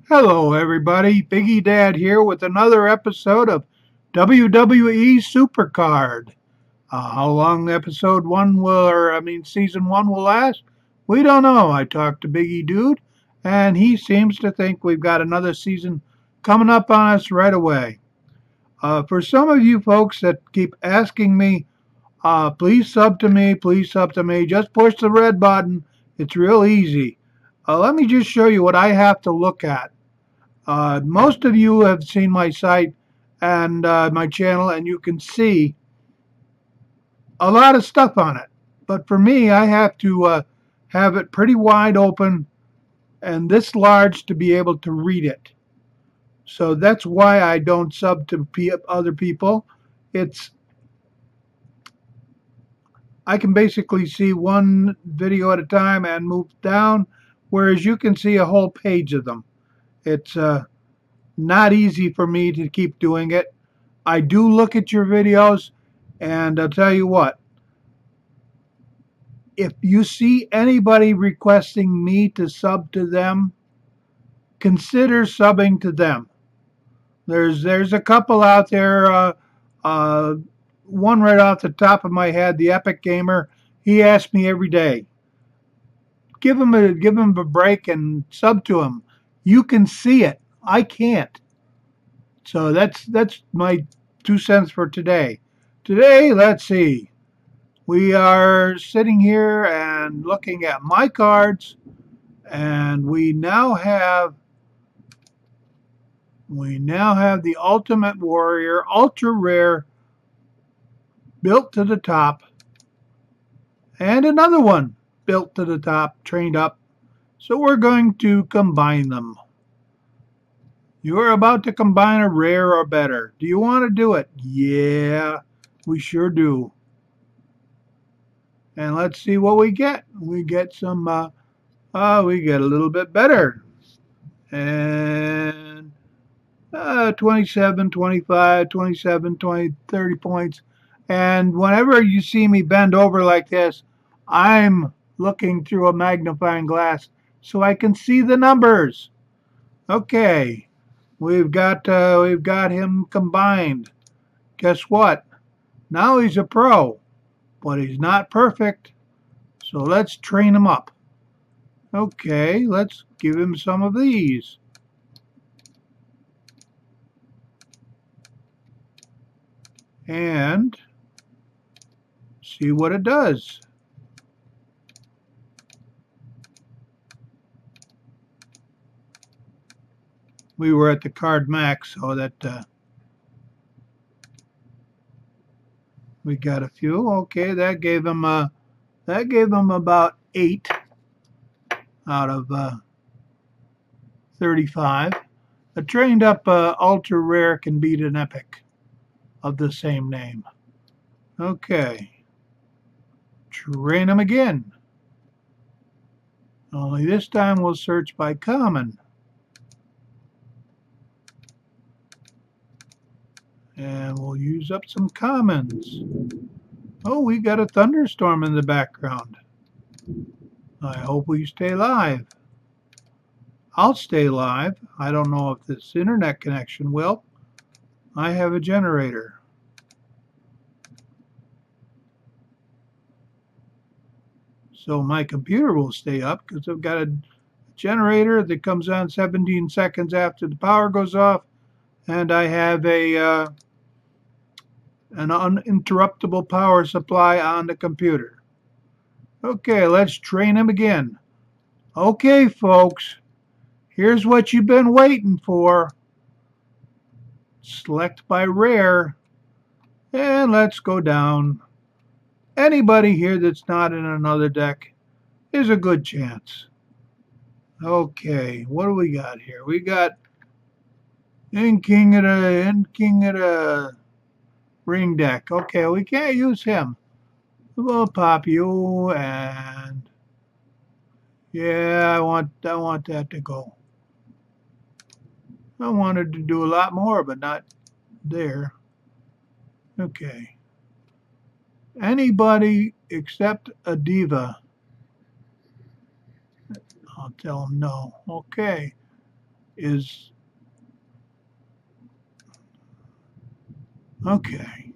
Hello, everybody. Biggie Dad here with another episode of WWE Supercard. How long episode one will, season one will last? We don't know. I talked to Biggie Dude, and he seems to think we've got another season coming up on us right away. For some of you folks that keep asking me, please sub to me, just push the red button. It's real easy. Let me just show you what I have to look at. Most of you have seen my site and my channel, and you can see a lot of stuff on it. But for me, I have to have it pretty wide open and this large to be able to read it. So that's why I don't sub to other people. It's I can basically see one video at a time and move down, whereas you can see a whole page of them. It's not easy for me to keep doing it. I do look at your videos, and I'll tell you what, if you see anybody requesting me to sub to them, consider subbing to them. There's a couple out there. Uh, one right off the top of my head, the Epic Gamer. He asks me every day, give him a break and sub to him. You can see it. I can't. So that's my 2 cents for today. Today, let's see. We are sitting here and looking at my cards, and we now have the Ultimate Warrior Ultra Rare built to the top, and another one built to the top, trained up. So we're going to combine them. You are about to combine a rare or better. Do you want to do it? Yeah, we sure do. And let's see what we get. We get we get a little bit better. And 27, 25, 27, 20, 30 points. And whenever you see me bend over like this, I'm looking through a magnifying glass so I can see the numbers. Okay, we've got him combined. Guess what? Now he's a pro, but he's not perfect. So let's train him up. Okay, let's give him some of these. And see what it does. We were at the card max, so that we got a few. Okay, that gave him about 8 out of 35. A trained up ultra rare can beat an epic of the same name. Okay, train him again. Only this time we'll search by common. And we'll use up some commons. Oh, we got a thunderstorm in the background. I hope we stay live. I'll stay live. I don't know if this internet connection will. I have a generator. So my computer will stay up because I've got a generator that comes on 17 seconds after the power goes off, and I have an uninterruptible power supply on the computer. Okay, let's train him again. Okay, folks, here's what you've been waiting for. Select by rare, and let's go down. Anybody here that's not in another deck is a good chance. Okay, what do we got here? We got King of the ring deck. Okay, we can't use him. We'll pop you, and yeah, I want that to go. I wanted to do a lot more, but not there. Okay. Anybody except a diva. I'll tell them no. Okay. is okay.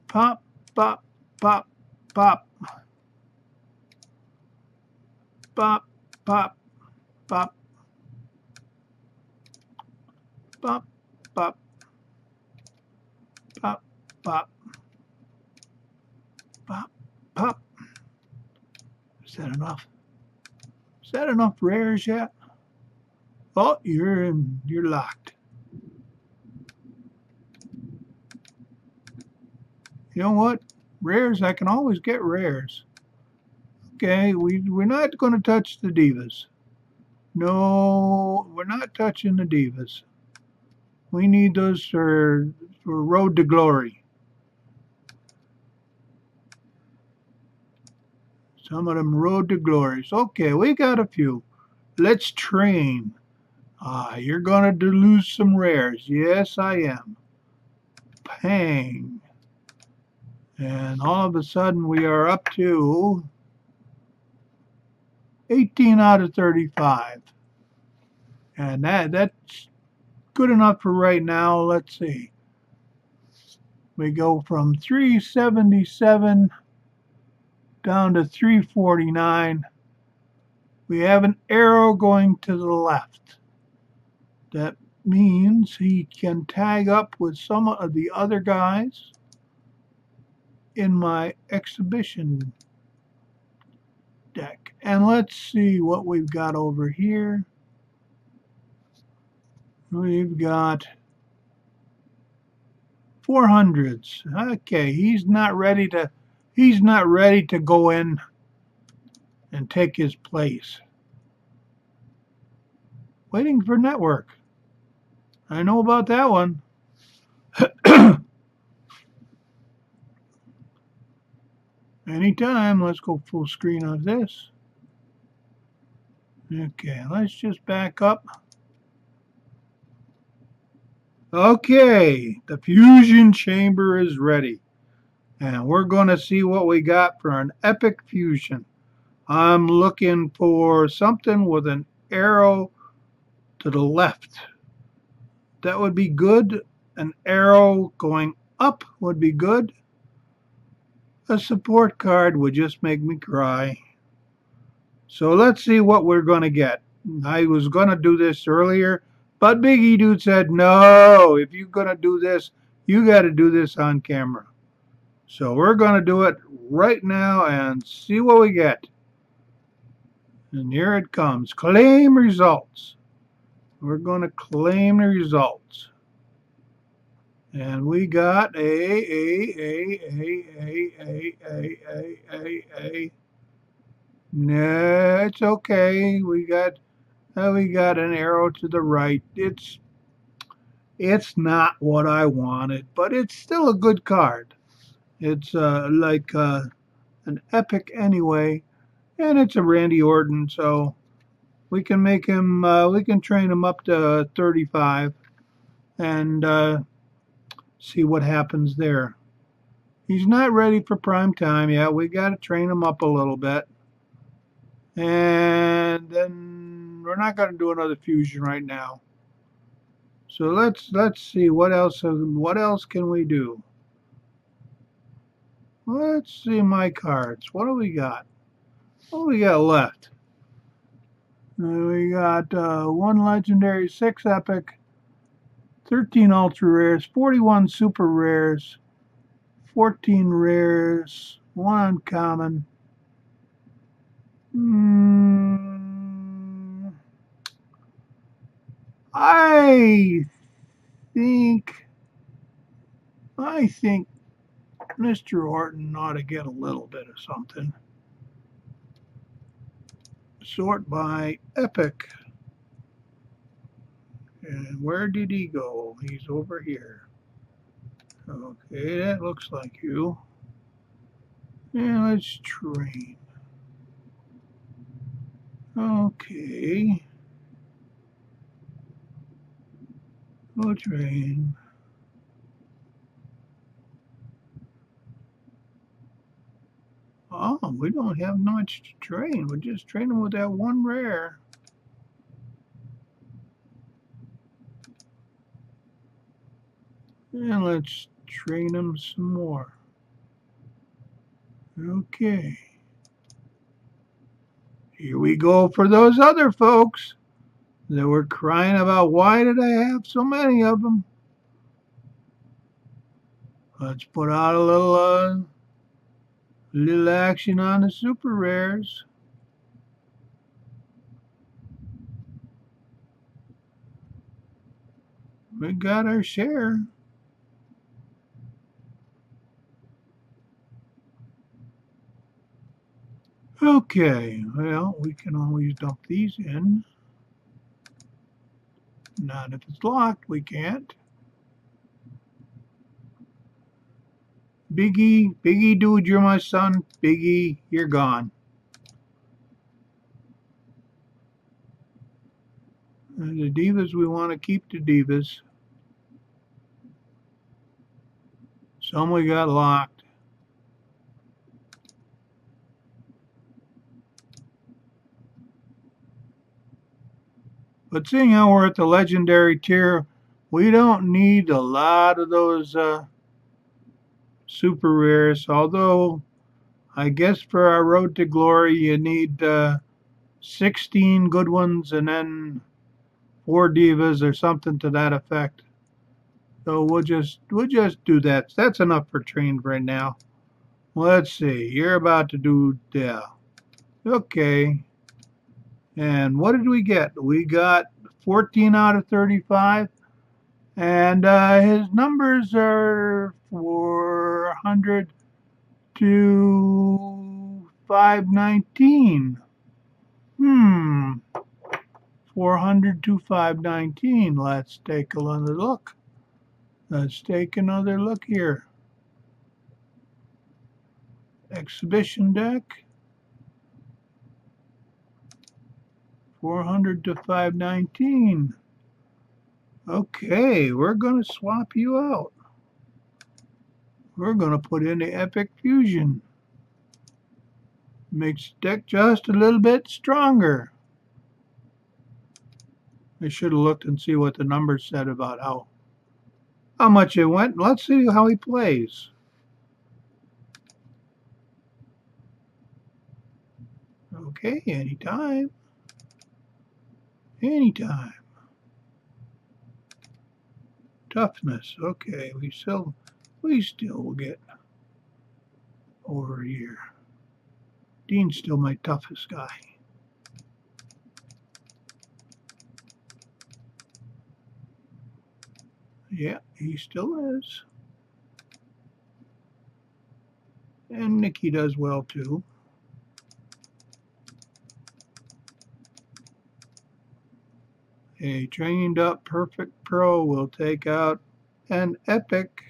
Pop, pop, pop, pop, pop, pop, pop, pop, pop, pop, pop, pop, pop. Is that enough? Is that enough rares yet? Oh, you're locked. You know what? Rares, I can always get rares. Okay, we're not going to touch the divas. No, we're not touching the divas. We need those for Road to Glory. Some of them Road to Glories. Okay, we got a few. Let's train. You're going to lose some rares. Yes, I am. Pang. And all of a sudden we are up to 18 out of 35. And that's good enough for right now. Let's see. We go from 377 down to 349. We have an arrow going to the left. That means he can tag up with some of the other guys in my exhibition deck. And let's see what we've got over here. We've got 400s. Okay, he's not ready to go in and take his place. Waiting for network. I know about that one. Anytime. Let's go full screen on this. Okay, let's just back up. Okay, the fusion chamber is ready. And we're going to see what we got for an epic fusion. I'm looking for something with an arrow to the left. That would be good. An arrow going up would be good. A support card would just make me cry. So let's see what we're going to get. I was going to do this earlier, but Biggie Dude said, no, if you're going to do this, you got to do this on camera. So we're going to do it right now and see what we get. And here it comes. Claim results. We're going to claim the results. And we got a. No, it's okay. We got an arrow to the right. It's not what I wanted, but it's still a good card. It's like an epic anyway, and it's a Randy Orton, so we can make him. We can train him up to 35, and see what happens there. He's not ready for prime time yet. We got to train him up a little bit. And then we're not going to do another fusion right now. So let's see what else can we do. Let's see my cards. What do we got? What do we got left? We got 1 legendary, 6 epic, 13 ultra rares, 41 super rares, 14 rares, 1 uncommon. I think Mr. Orton ought to get a little bit of something. Sort by epic. And where did he go? He's over here. Okay, that looks like you. And let's train. Okay. We'll train. Oh, we don't have much to train. We're just training with that 1 rare. And let's train them some more. Okay. Here we go for those other folks that were crying about why did I have so many of them. Let's put out a little action on the super rares. We got our share. Okay, well, we can always dump these in. Not if it's locked, we can't. Biggie dude, you're my son. Biggie, you're gone. The divas, we want to keep the divas. Some we got locked. But seeing how we're at the legendary tier, we don't need a lot of those super rares. Although, I guess for our road to glory, you need 16 good ones and then 4 divas or something to that effect. So we'll just do that. That's enough for trained right now. Let's see. You're about to do okay. And what did we get? We got 14 out of 35. And his numbers are 400 to 519. 400 to 519. Let's take another look. Let's take another look here. Exhibition deck. 400 to 519. Okay, we're going to swap you out. We're going to put in the Epic Fusion. Makes the deck just a little bit stronger. I should have looked and see what the numbers said about how much it went. Let's see how he plays. Okay, anytime. Anytime. Toughness. Okay, we still will get over here. Dean's still my toughest guy. Yeah, he still is. And Nikki does well too. A trained up perfect pro will take out an epic.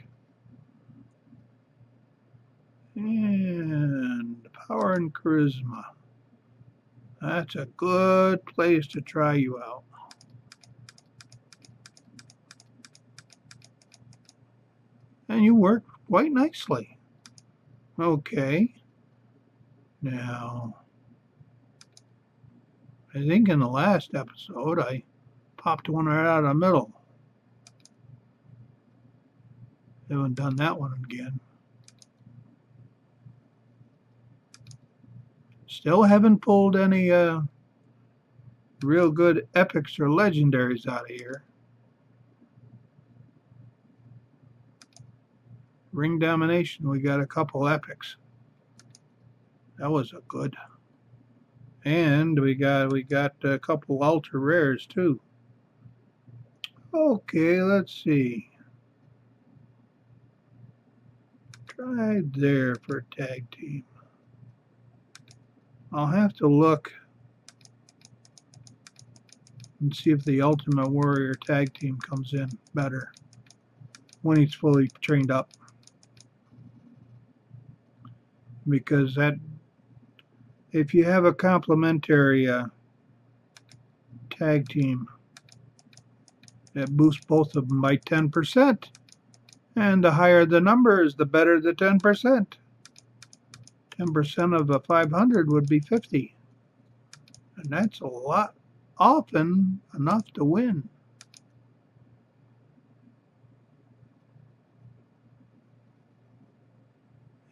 And power and charisma. That's a good place to try you out. And you worked quite nicely. Okay. Now, I think in the last episode I popped one right out of the middle. Haven't done that one again. Still haven't pulled any real good epics or legendaries out of here. Ring domination, we got a couple epics. That was a good. And we got a couple ultra rares too. Okay, let's see. Try there for a tag team. I'll have to look and see if the Ultimate Warrior tag team comes in better when he's fully trained up. Because that, if you have a complementary tag team, that boosts both of them by 10%. And the higher the numbers, the better the 10%. 10% of a 500 would be 50. And that's a lot, often enough to win.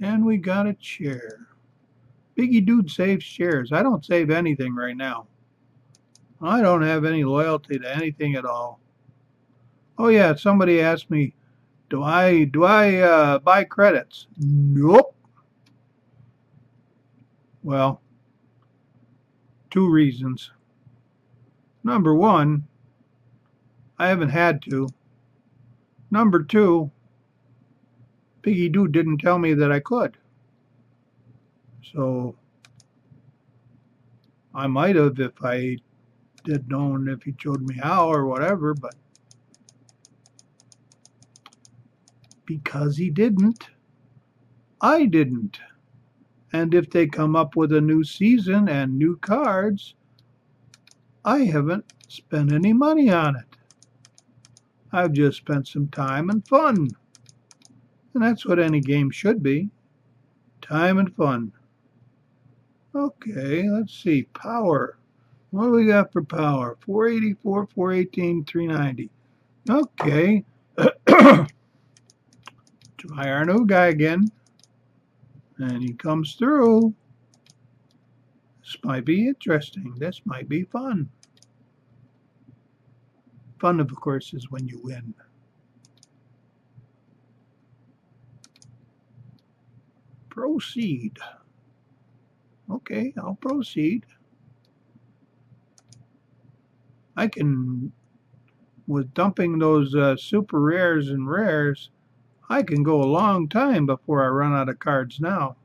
And we got a chair. Biggie Dude saves chairs. I don't save anything right now. I don't have any loyalty to anything at all. Oh yeah, somebody asked me, do I buy credits? Nope. Well, two reasons. Number one, I haven't had to. Number two, Piggy Dude didn't tell me that I could. So I might have if I did known if he showed me how or whatever, but because he didn't, I didn't. And if they come up with a new season and new cards, I haven't spent any money on it. I've just spent some time and fun. And that's what any game should be. Time and fun. Okay, let's see. Power. What do we got for power? 484, 418, 390. Okay. Try our new guy again. And he comes through. This might be interesting. This might be fun. Fun, of course, is when you win. Proceed. Okay, I'll proceed. I can, with dumping those super rares and rares, I can go a long time before I run out of cards now.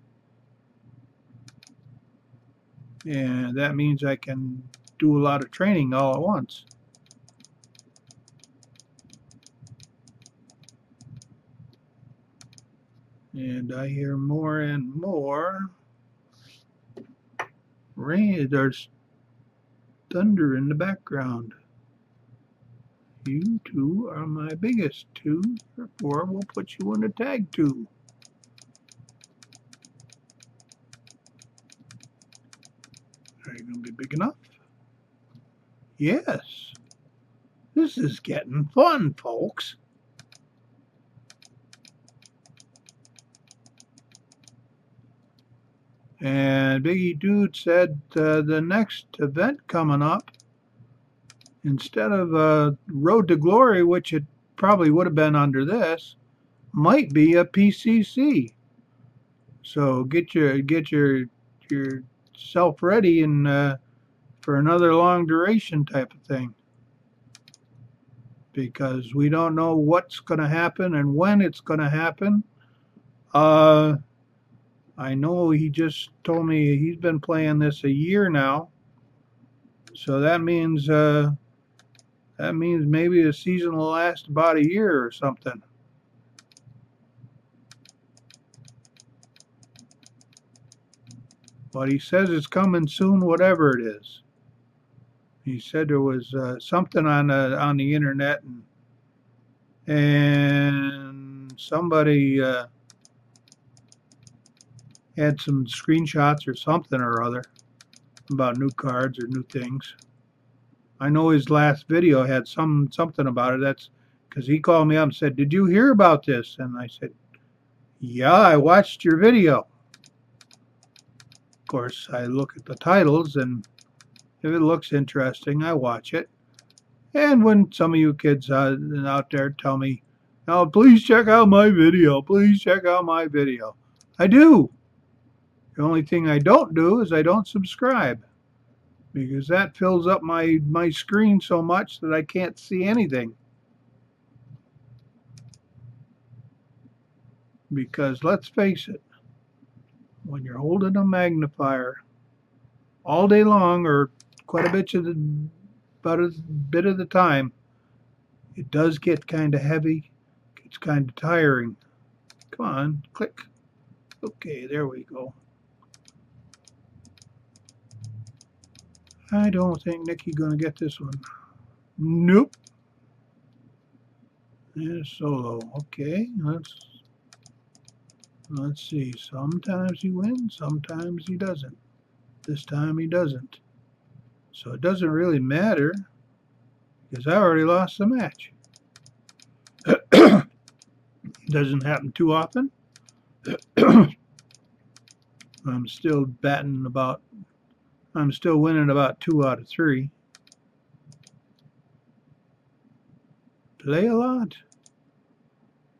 And that means I can do a lot of training all at once. And I hear more and more rain. There's thunder in the background. You two are my biggest two, therefore we'll put you in a tag two. Are you going to be big enough? Yes. This is getting fun, folks. And Biggie Dude said the next event coming up, instead of Road to Glory, which it probably would have been under this, might be a PCC. So get yourself ready and for another long duration type of thing, because we don't know what's going to happen and when it's going to happen. I know he just told me he's been playing this a year now, so that means maybe the season will last about a year or something. But he says it's coming soon, whatever it is. He said there was something on the internet, and somebody had some screenshots or something or other about new cards or new things. I know his last video had something about it. That's because he called me up and said, "Did you hear about this?" And I said, "Yeah, I watched your video." Of course, I look at the titles, and if it looks interesting, I watch it. And when some of you kids out there tell me, "Oh, please check out my video. Please check out my video," I do. The only thing I don't do is I don't subscribe, because that fills up my screen so much that I can't see anything. Because let's face it, when you're holding a magnifier all day long, or quite a bit of the time, it does get kind of heavy. It's kind of tiring. Come on, click. Okay, there we go. I don't think Nikki's gonna get this one. Nope. And solo. Okay, let's see. Sometimes he wins, sometimes he doesn't. This time he doesn't. So it doesn't really matter, because I already lost the match. Doesn't happen too often. I'm still I'm still winning about 2 out of 3. Play a lot.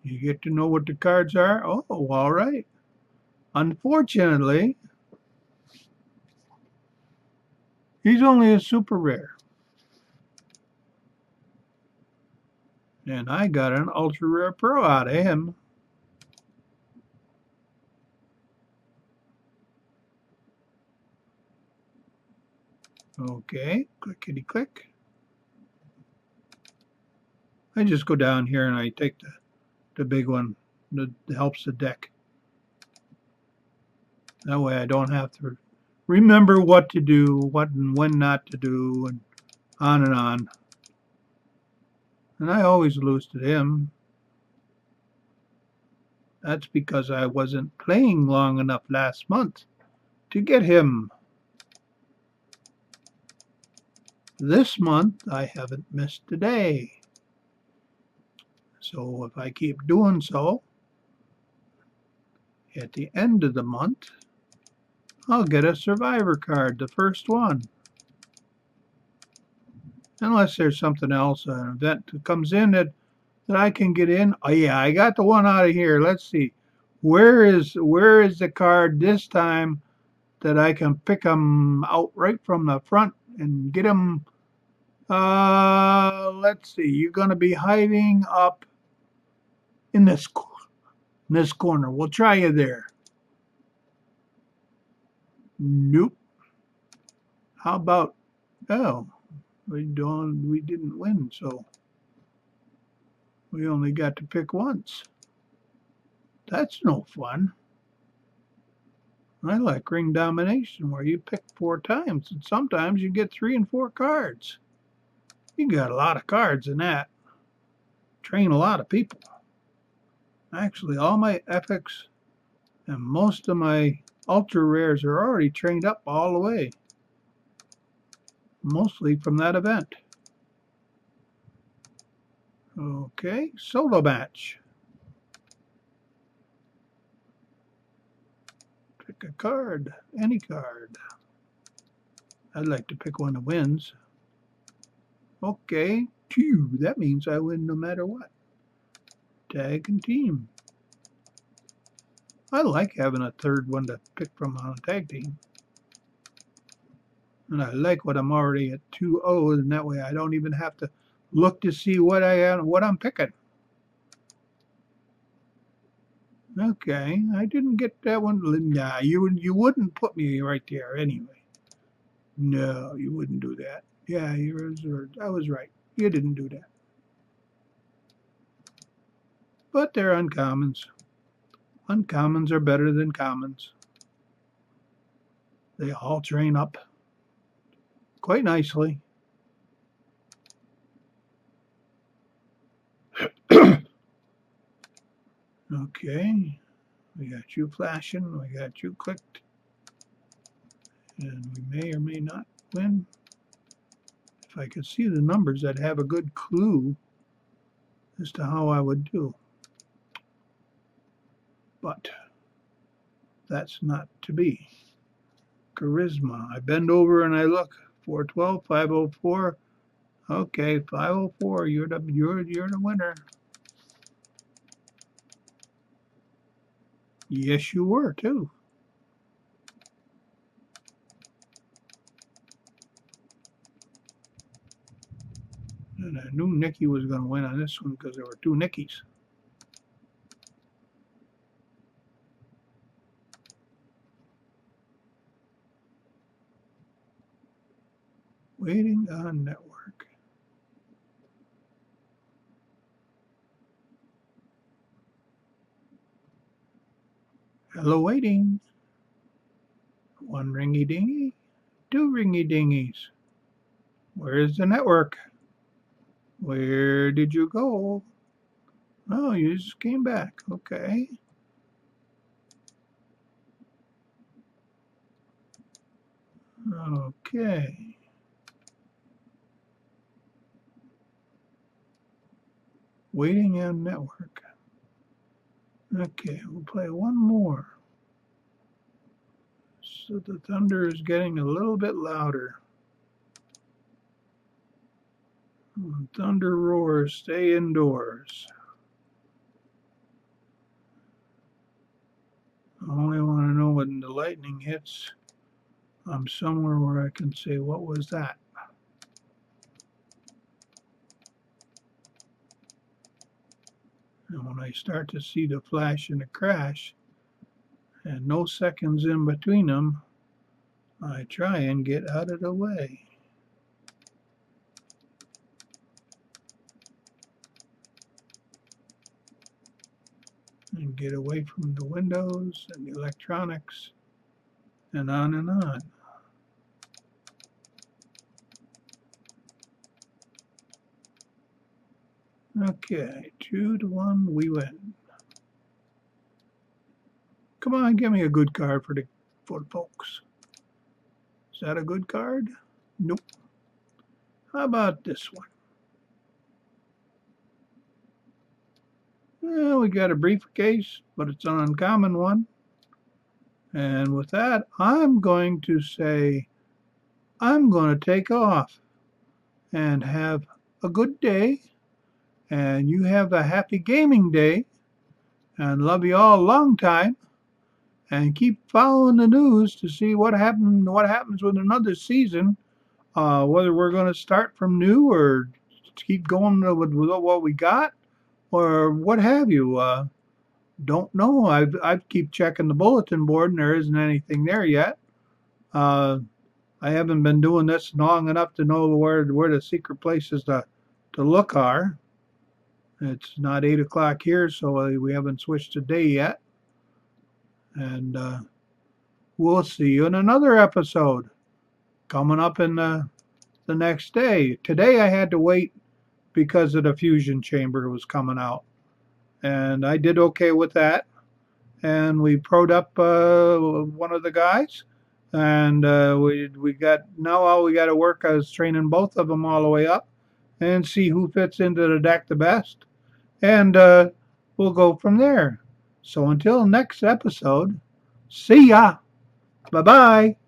You get to know what the cards are. Oh, all right. Unfortunately, he's only a super rare. And I got an ultra rare pro out of him. Okay, clickety click. I just go down here and I take the big one that helps the deck. That way I don't have to remember what to do, what and when not to do, and on and on. And I always lose to him. That's because I wasn't playing long enough last month to get him. This month I haven't missed a day. So if I keep doing so, at the end of the month, I'll get a survivor card, the first one. Unless there's something else, an event that comes in that I can get in. Oh yeah, I got the one out of here. Let's see. Where is the card this time that I can pick them out right from the front and get them? Let's see. You're gonna be hiding up in this corner. We'll try you there. Nope. How about? Oh, we didn't win, so we only got to pick once. That's no fun. I like ring domination where you pick 4 times and sometimes you get 3 and 4 cards. You got a lot of cards in that. Train a lot of people. Actually, all my epics and most of my ultra rares are already trained up all the way. Mostly from that event. Okay, solo match. Pick a card, any card. I'd like to pick one that wins. Okay, 2. That means I win no matter what. Tag and team. I like having a third one to pick from on a tag team. And I like what I'm already at 2-0, and that way I don't even have to look to see what I'm picking. Okay, I didn't get that one. Nah, you wouldn't put me right there anyway. No, you wouldn't do that. Yeah, I was right. You didn't do that. But they're uncommons. Uncommons are better than commons. They all train up quite nicely. Okay, we got you flashing, we got you clicked, and we may or may not win. If I could see the numbers, I'd have a good clue as to how I would do. But that's not to be. Charisma. I bend over and I look. 412, 504. Okay, 504. You're the winner. Yes, you were too. And I knew Nikki was going to win on this one because there were 2 Nickies. Waiting on network. Hello, waiting. 1 ringy dingy, 2 ringy dingies. Where's the network? Where did you go? Oh, you just came back. Okay. Okay. Waiting on network. Okay, we'll play one more. So the thunder is getting a little bit louder. When thunder roars, stay indoors. I only want to know when the lightning hits, I'm somewhere where I can say, what was that? And when I start to see the flash and the crash, and no seconds in between them, I try and get out of the way. And get away from the windows and the electronics, and on and on. Okay, 2-1, we win. Come on, give me a good card for the folks. Is that a good card? Nope. How about this one? Well, we got a briefcase, but it's an uncommon one. And with that, I'm going to say, I'm going to take off and have a good day. And you have a happy gaming day. And love you all a long time. And keep following the news to see what happens with another season. Whether we're going to start from new or keep going with what we got, or what have you. Don't know. I keep checking the bulletin board, and there isn't anything there yet. I haven't been doing this long enough to know where the secret places to look are. It's not 8 o'clock here, so we haven't switched the day yet. And we'll see you in another episode coming up in the next day. Today I had to wait because of the fusion chamber was coming out, and I did okay with that. And we pro'd up one of the guys, and we got now all we got to work is training both of them all the way up, and see who fits into the deck the best, and we'll go from there. So until next episode, see ya. Bye bye.